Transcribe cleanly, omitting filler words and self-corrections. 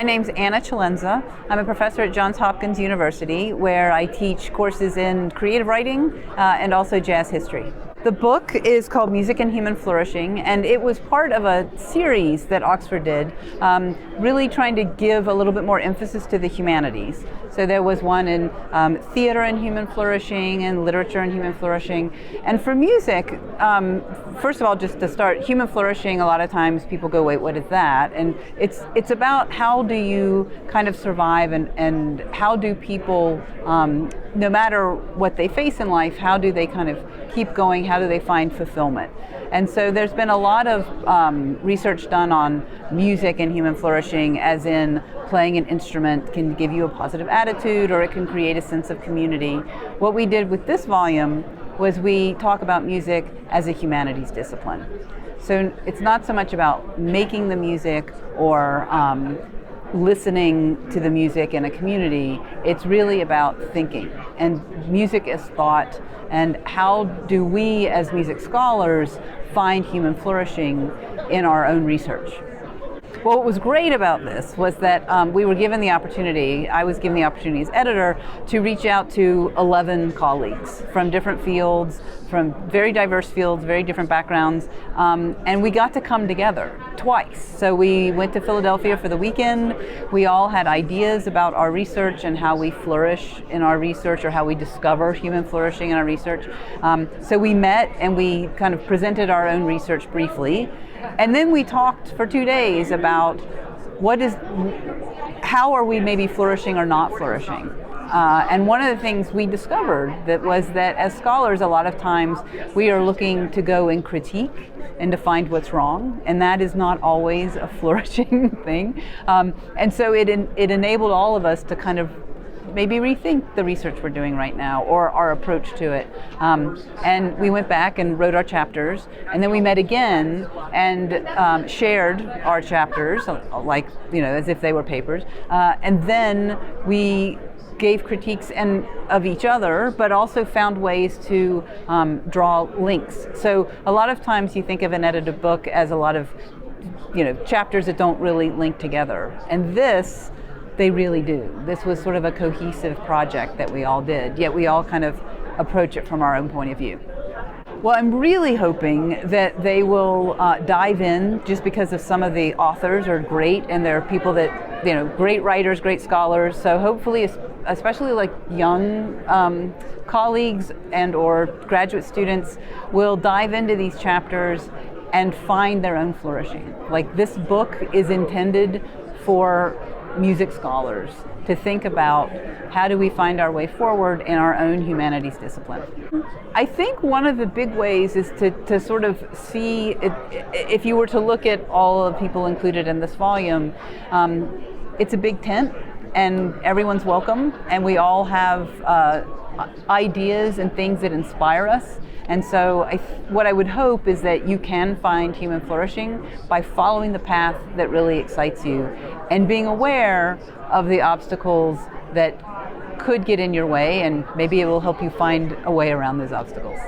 My name's Anna Celenza. I'm a professor at Johns Hopkins University, where I teach courses in creative writing and also jazz history. The book is called Music and Human Flourishing, and it was part of a series that Oxford did, really trying to give a little bit more emphasis to the humanities. So there was one in theater and human flourishing and literature and human flourishing. And for music, first of all, just to start, human flourishing, a lot of times people go, wait, what is that? And it's about how do you kind of survive and how do people, no matter what they face in life, how do they kind of keep going? How do they find fulfillment? And so there's been a lot of research done on music and human flourishing, as in playing an instrument can give you a positive attitude or it can create a sense of community. What we did with this volume was we talk about music as a humanities discipline. So it's not so much about making the music or listening to the music in a community. It's really about thinking, and music is thought, and how do we as music scholars find human flourishing in our own research. Well, what was great about this was that we were given the opportunity, I was given the opportunity as editor, to reach out to 11 colleagues from different fields, from very diverse fields, very different backgrounds, and we got to come together twice. So we went to Philadelphia for the weekend. We all had ideas about our research and how we flourish in our research, or how we discover human flourishing in our research. So we met and we kind of presented our own research briefly. And then we talked for 2 days about how are we maybe flourishing or not flourishing. And one of the things we discovered was that as scholars, a lot of times we are looking to go and critique and to find what's wrong, and that is not always a flourishing thing. And so it enabled all of us to kind of maybe rethink the research we're doing right now, or our approach to it. And we went back and wrote our chapters, and then we met again and shared our chapters, like, as if they were papers. And then we gave critiques of each other, but also found ways to draw links. So a lot of times you think of an edited book as a lot of chapters that don't really link together. And they really do. This was sort of a cohesive project that we all did, yet we all kind of approach it from our own point of view. Well, I'm really hoping that they will dive in, just because of some of the authors are great, and they're people that, great writers, great scholars. So hopefully, especially like young colleagues and or graduate students, will dive into these chapters and find their own flourishing. Like, this book is intended for music scholars to think about, how do we find our way forward in our own humanities discipline. I think one of the big ways is to sort of see, if you were to look at all of the people included in this volume, it's a big tent and everyone's welcome, and we all have ideas and things that inspire us. And so what I would hope is that you can find human flourishing by following the path that really excites you, and being aware of the obstacles that could get in your way, and maybe it will help you find a way around those obstacles.